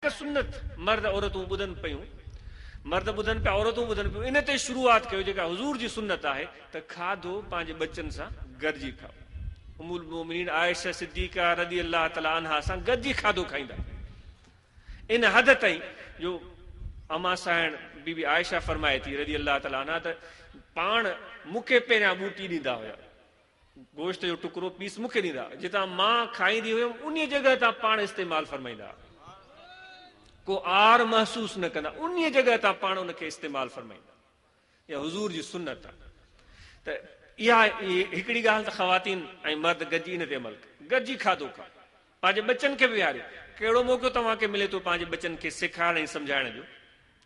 सुन्नत मर्द औरतूं ॿुधनि पियूं, मर्द ॿुधनि पिया, औरतूं ॿुधनि पियूं। इन ते शुरूआत कयो जेका हुज़ूर जी सुन्नत आहे त खाधो पंहिंजे बच्चनि सां गॾिजी खाओ। उम्मुल मोमिनीन आयशा सिद्दीक़ा रज़ी अल्लाह तआला अन्हा सां गॾिजी खाधो खाईंदा। इन हद ताईं जो अमा साइण बीबी आयशा फरमाए थी रज़ी अल्लाह तआला अन्हा त पाण मूंखे पहिरियां बूटी ॾींदा हुया, गोश्त जो टुकड़ो पीस मूंखे ॾींदा, जितां मां खाईंदी हुयमि उन जॻह तां पाण इस्तेमालु फरमाईंदा, को आर महसूस न कंदा, उन जगह तां पाण उनखे इस्तेमालु फरमाईंदा। इहा हुज़ूर जी सुन्नत आहे। त इहा हिकिड़ी ॻाल्हि त ख़वातीन ऐं मर्द गॾिजी इन ते अमल कयो, गॾिजी खाधो खाओ, पंहिंजे बच्चनि खे बि विहारियो। कहिड़ो मौक़ो तव्हांखे मिले थो पंहिंजे बच्चनि खे सेखारण ऐं सम्झाइण जो?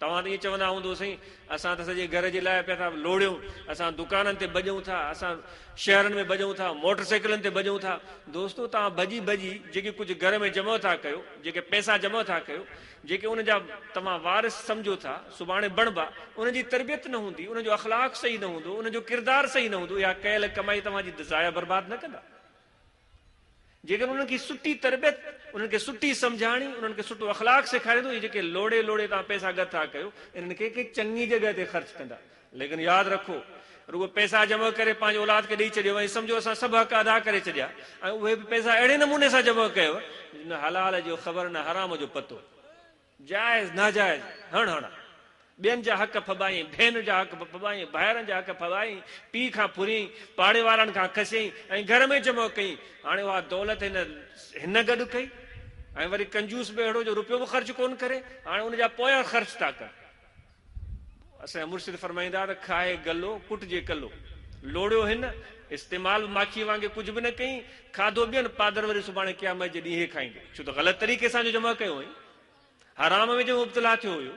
तव्हां त ईअं चवंदा हूंदो साईं असां त सॼे घर जे लाइ पिया था लोड़ियूं, असां दुकाननि ते भॼूं था, असां शहरनि में भॼूं था, मोटर साइकिलनि ते भॼूं था। दोस्तो, तव्हां भॼी भॼी जेके कुझु घर में जमा था कयो, जेके पैसा जमा था कयो, जेके उन जा तव्हां वारिस सम्झो था, सुभाणे बणबा, उनजी तरबियत न हूंदी, उनजो अख़लाक सही न हूंदो, उनजो किरदारु सही न हूंदो, इहा कयल कमाई तव्हांजी ज़ाया बर्बाद न कंदा। जेकर उन्हनि खे सुठी तरबियत, उन्हनि खे सुठी सम्झाणी, उन्हनि खे सुठो अख़लाक सेखारींदो, इहे जेके लोड़े लोड़े तव्हां पैसा गॾु था कयो, इन्हनि खे चङी जॻह ते ख़र्च कंदा। लेकिन यादि रखो, रुगो पैसा जमा करे पंहिंजे औलाद खे ॾेई छॾियो ऐं सम्झो असां सभु हक़ अदा करे छॾिया, ऐं उहे बि पैसा अहिड़े नमूने सां जमा कयो न हलाल जो ख़बर न हराम जो पतो, जाइज़ नाजाइज़ हण हण, ॿियनि जा हक़ फॿाई, भेन जा हक़ फॿाई, भाइरनि जा हक़ फॿाई, पीउ खां फुरियईं, पाड़े वारनि खां खसियईं ऐं घर में जमा कई। हाणे उहा दौलत हिन गॾु कई ऐं वरी कंजूस बि अहिड़ो जो रुपयो बि ख़र्च कोन करे, हाणे उनजा पोयां ख़र्च था कर। असांजा मुर्शिद फरमाईंदा त खाए गलो कुटिजे कलो, लोड़ियो हिन, इस्तेमालु माखी वांगुरु कुझु बि न कई, खाधो ॿियनि, पादर वरी सुभाणे क़यामत जे ॾींहुं खाईंदे, छो त ग़लति तरीक़े सां जो जमा कयो हुई, हराम में जो मुब्तला थियो हुयो।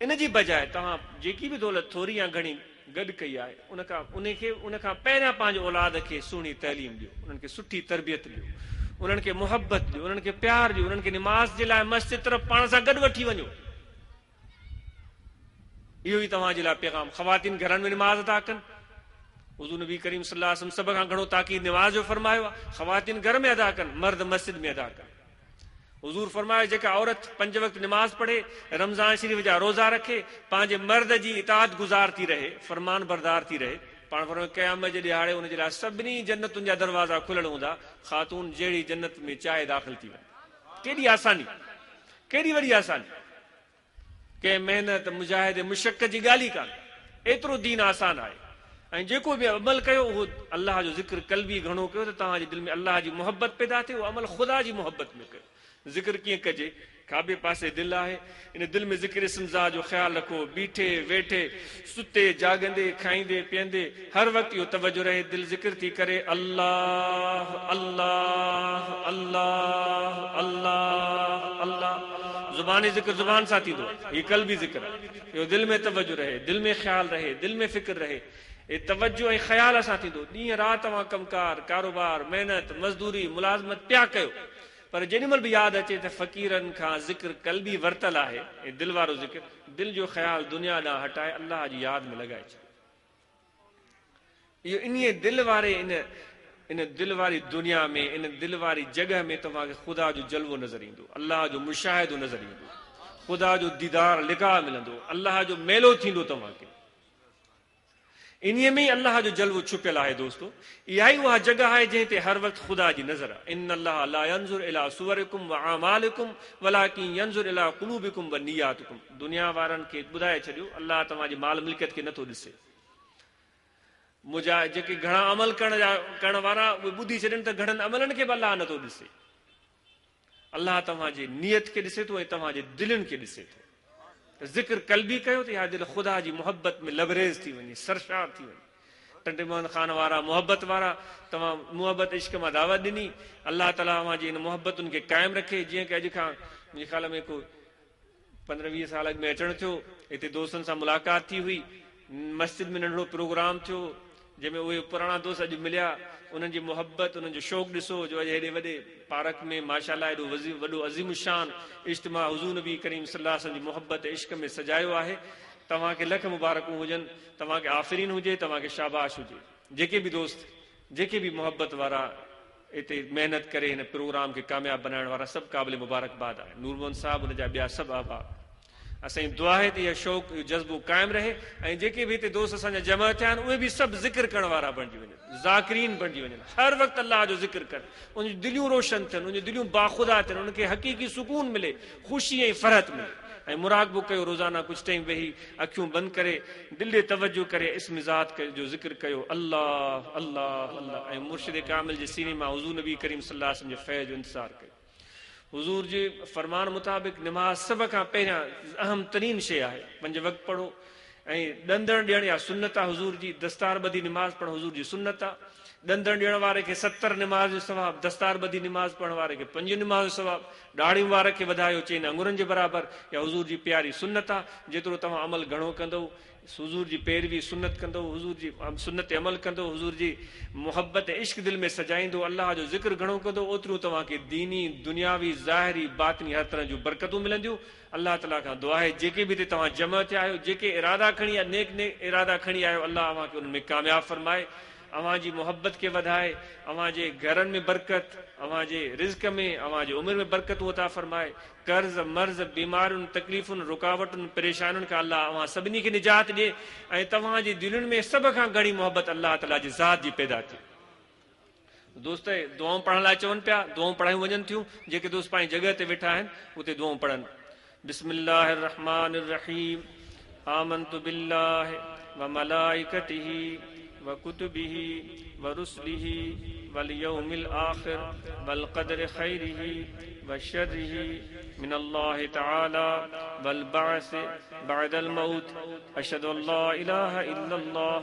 इन जी बजाए तव्हां जेकी बि दौलत थोरी या घणी गॾु कई आहे, उनखां पहिरियां पंहिंजे औलाद खे सुहिणी तइलीम ॾियो, उन्हनि खे सुठी तरबियत ॾियो, उन्हनि खे मुहबत ॾियो, उन्हनि खे प्यार ॾियो, उन्हनि खे निमाज़ जे लाइ मस्जिद तरफ़ पाण सां गॾु वठी वञो। इहो ई तव्हांजे लाइ पैगाम। ख़वातीन घरनि में निमाज़ अदा कनि, हुज़ूर नबी करीम सल्लल्लाहु अलैहि वसल्लम सभ खां घणो ताक़ीद निमाज़ जो फरमायो आहे, ख़वातीन घर में अदा कनि, मर्द मस्जिद में अदा कनि। हुज़ूर फरमायो जेका औरत 5 वक़्त निमाज़ पढ़े, रमज़ान शरीफ़ जा रोज़ा रखे, पंहिंजे मर्द जी इताअत गुज़ार थी रहे, फरमान बरदार थी रहे, पाण फरमायो क़यामत जे ॾिहाड़े उनजे लाइ सभिनी जन्नतुनि जा दरवाज़ा खुलियल हूंदा, ख़ातून जहिड़ी जन्नत में चाहे दाख़िल थी वञे। केॾी आसानी, केॾी वॾी आसानी, कंहिं महिनत मुजाहिद मुशक़त जी ॻाल्हि ई कान्हे, एतिरो दीन आसान आहे। ऐं जेको बि अमल कयो उहो अलाह जो ज़िक्र कल्बी घणो कयो त तव्हांजे दिलि में अलाह जी मुहबत पैदा थिए, उहो अमल ख़ुदा जी मुहबत में कयो। ज़िक्र कीअं कजे? खाॿे पासे दिलि आहे, इन दिलि में ज़िक्र इस्तिमज़ा जो ख़्यालु रखो, बीठे वेठे, सुते जाॻंदे, खाईंदे पीअंदे, हर वक़्तु इहो तवजो रहे, दिलि ज़िक्र थी करे अल्लाह अल्लाह अल्लाह अल्लाह अल्लाह। ज़ुबानी ज़िक्र ज़ुबान सां थींदो, हीउ क़ल्बी ज़िक्र आहे, इहो दिलि में तवजो रहे, दिलि में ख़्यालु रहे, दिलि में फ़िक्र रहे, हे तवजो ऐं ख़्याल सां थींदो। ॾींहं राति तव्हां कमकार, कारोबार, महिनत, मज़दूरी, मुलाज़मत पिया कयो, पर जेॾी महिल बि यादि अचे त फ़क़ीरनि खां ज़िक्र कल्बी वरितल आहे, ऐं दिलि वारो ज़िक्र, दिलि जो ख़्यालु दुनिया ॾांहुं हटाए अलाह जी यादि में लॻाए छॾियो। इहो इन दिलि वारे इन दिलि वारी दुनिया में, इन दिलि वारी जॻह में तव्हांखे ख़ुदा जो जलवो नज़र ईंदो, अलाह जो मुशाहिदो नज़र ईंदो, ख़ुदा जो दीदार लिका मिलंदो, अलाह जो मेलो थींदो तव्हांखे। इन्हीअ में ई अलाह जो जलवो छुपियल आहे। दोस्तो, इहा ई उहा जॻह आहे जंहिं ते हर वक़्तु ख़ुदा जी नज़र आहे। इन अल्लाह ला यंज़ुर इला सुवरिकुम व अमालिकुम वलाकिन यंज़ुर इला क़ुलूबिकुम व नियातकुम। दुनिया वारनि खे ॿुधाए छॾियो, अल्लाह तव्हांजी माल मिल्कियत खे नथो ॾिसे। जेके घणा अमल करण वारा उहे ॿुधी छॾनि त घणनि अमलनि खे बि अलाह नथो ॾिसे। अलाह तव्हांजे नियत खे ॾिसे थो ऐं तव्हांजे दिलनि खे ॾिसे थो। ज़िक्र कल्बी कयो त इहा दिलि ख़ुदा जी मुहबत में लबरेज़ थी वञे, सरशार थी वञे। टंडे मोहन ख़ान वारा, मुहबत वारा, तव्हां मुहबत इश्क मां दावत ॾिनी, अलाह ताला तव्हांजी इन मुहबतुनि खे क़ाइमु रखे। जीअं की अॼु खां मुंहिंजे ख़्याल में को 15-20 साल में अचणु थियो, हिते दोस्तनि सां मुलाक़ात थी हुई, मस्जिद में नंढिड़ो प्रोग्राम थियो, जंहिंमें उहे पुराणा दोस्त अॼु मिलिया, उन्हनि जी मुहबत, उन्हनि जो शौक़ु ॾिसो, जो अॼु हेॾे वॾे पार्क में माशाअल्लाह एॾो वॾो अज़ीम शान इज्तिमा हुज़ूर नबी करीम सल्लल्लाहु अलैहि वसल्लम जी मुहबत इश्क में सजायो आहे। तव्हांखे लख मुबारकूं हुजनि, तव्हांखे आफ़रीन हुजे, तव्हांखे शाबाश हुजे। जेके बि दोस्त, जेके बि मुहबत वारा इते मेहनत करे हिन प्रोग्राम खे कामयाब बनाइण वारा सभु क़ाबिल मुबारकबाद आहे। नूर मोहन साहब हुन जा ॿिया सभु आभार। असांजी दुआ आहे त इहा शौक़ इहो जज़्बो क़ाइमु रहे ऐं जेके बि हिते दोस्त असांजा जमा थिया आहिनि उहे बि सभु ज़िक्र करण वारा बणिजी वञनि, ज़ाकिरीन बणिजी वञनि, हर वक़्तु अलाह जो ज़िक्र कनि, उनजी दिलियूं रोशन थियनि, उनजी दिलियूं बाख़ुदा थियनि, उनखे हक़ीक़ी सुकून मिले, ख़ुशी ऐं फ़रहत मिले। ऐं मुराक़बो कयो, रोज़ाना कुझु टाइम वेही अखियूं बंदि करे दिलि ॾे तवजो करे इस्म ज़ात जो ज़िक्र कयो, अल्लाह अल्लाह अल्लाह, ऐं मुर्शिद कामिल जे सीने मां हुज़ूर नबी करीम सल्लल्लाहु अलैहि वसल्लम जे फैज़ जो इंतज़ारु कयो। हुज़ूर जे फरमान मुताबिक़ निमाज़ सभ खां पहिरियां अहम तरीन शइ आहे। 5 वक़्त पढ़ो ऐं ॾंदण ॾियण या सुन्नत आहे हुज़ूर जी, दस्तारबदी निमाज़ पढ़णु हुज़ूर जी सुन्नत आहे। ॾंदण ॾियण वारे खे 70 निमाज़ जो सवाबु, दस्तारबदी निमाज़ पढ़ण वारे खे 5 निमाज़ जो सवाबु, दाढ़ी वारे खे वधायो चइनि अंगुरनि जे बराबरि, या हुज़ूर जी प्यारी सुन्नत आहे। जेतिरो तव्हां अमल घणो कंदव, हुज़ूर जी पैरवी सुन्नत कंदो, हुज़ूर जी सुन्नत ते अमल कंदो, हुज़ूर जी मोहब्बत ऐं इश्क दिलि में सजाईंदो, अल्लाह जो ज़िक्र घणो कंदो, ओतिरियूं तव्हांखे दीनी दुनियावी ज़ाहिरी बातिनी हर तरह जूं बरकतूं मिलंदियूं। अल्लाह ताला खां दुआ आहे जेके बि हिते तव्हां जमा थिया आहियो, जेके इरादा खणी नेक नेक इरादा खणी आहियो, अल्लाह अव्हांखे उन में कामयाब फरमाए, अव्हांजी मोहब्बत खे वधाए, अव्हांजे घरनि में बरकत, अव्हांजे रिज़्क में, अव्हांजे उमिरि में बरकतूं अता फरमाए, कर्ज़ मर्ज़ बीमारियुनि तकलीफ़ुनि रुकावटुनि परेशानियुनि खां अल्लाह अव्हां सभिनी खे निजात ॾिए ऐं तव्हांजी दिलुनि में सभ खां घणी मोहब्बत अल्लाह ताला जी ज़ात जी पैदा थिए। दोस्त दुआऊं पढ़ण लाइ चवनि पिया, दुआऊं पढ़ायूं वञनि थियूं, जेके दोस्त पंहिंजी जॻह ते वेठा आहिनि उते दुआऊं पढ़नि। बिस्मिल्लाहिर रहमानिर रहीम, आमनतु बिल्लाहि व मलाइकतिही व कुतुबिही व रुसलिही वल यौमिल आखिर वल क़द्रि खैरिही व शर्रिही मिनल्लाहि तआला वल बअस बअदल मौत, अशहदु अल्ला इलाहा इल्लल्लाह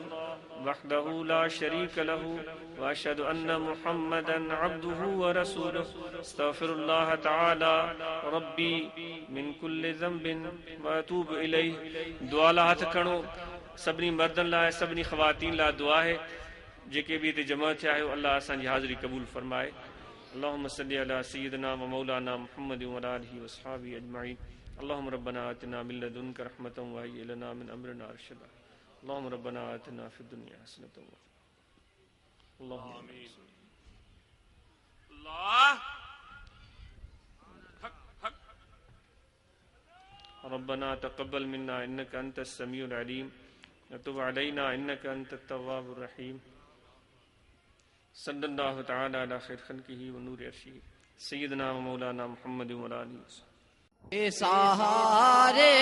वहदहु ला शरीक लहु व अशहदु अन्न मुहम्मदन अब्दुहु व रसूलुहु, अस्तगफिरुल्लाह तआला रब्बी मिन कुल्लि ज़ंबिन व अतूबु इलैहि। दुआ ला हथ खणो, सभिनी मर्दनि लाइ सभिनी ख़वातीन लाइ दुआ है, जेके भी हिते जमा थिया आहियो अल्लाह असांजी हाज़िरी क़बूल फरमाए। अल्लाहुम्मा सल्लि अला सय्यिदिना व मौलाना मुहम्मद व अला आलिहि व अस्हाबिहि अजमईन। अल्लाहुम्मा रब्बना आतिना मिन लदुनका रहमतन व हय्यि लना मिन अमरिना रशदा। अल्लाहुम्मा रब्बना आतिना फिद दुनिया हसनतन व अल्लाहुम्मा आमीन। अल्लाह हक हक। रब्बना तक़ब्बल मिन्ना इन्नका अंतस समीउल अलीम व तुब अलैना इन्नका अंतत तव्वाबुर रहीम। सल्लल्लाहु तआला अला खैर खल्क़िही व नूरि अर्शिही सय्यिदना व मौलाना मुहम्मद व अला आलिहि वसल्लम। सहारे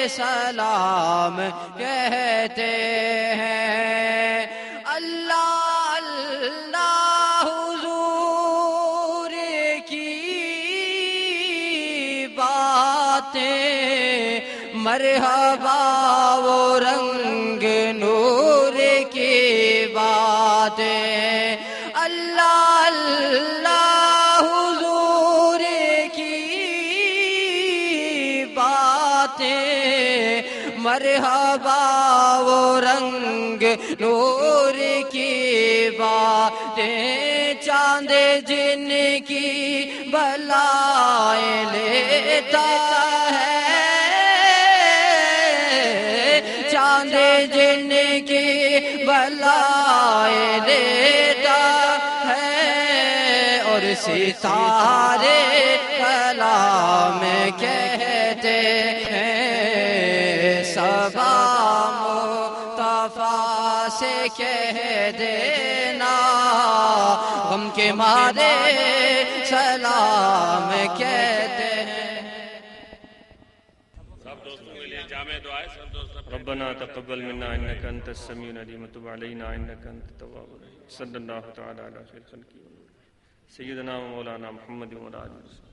सलाम कहते हैं, अल्लाह अल्लाह हुजूर की बातें, मरहबा वो रंग नूर की बातें, अल्लाह अल्लाह हुजूर की बातें, मरहबा वो रंग नूर की बातें, चांद जिनकी बलाएं लेता है, चांद जिनकी बलाएं लेता है, और सितारे कलाम कहते हैं, सबा मुस्तफा से कह देना, गम के मारे सलाम कहते हैं। सब दोस्तों के लिए जामे दुआ है, सब दोस्त रब्बना तक़ब्बल मिन्ना इन्नका अंतस समीउल अलीम व तुब अलैना इन्नका अंतत तव्वाबुर रहीम। सल्लल्लाहु तआला अला खैर खल्क़िही सय्यिदना व मौलाना मुहम्मद व अला आलिहि वसल्लम।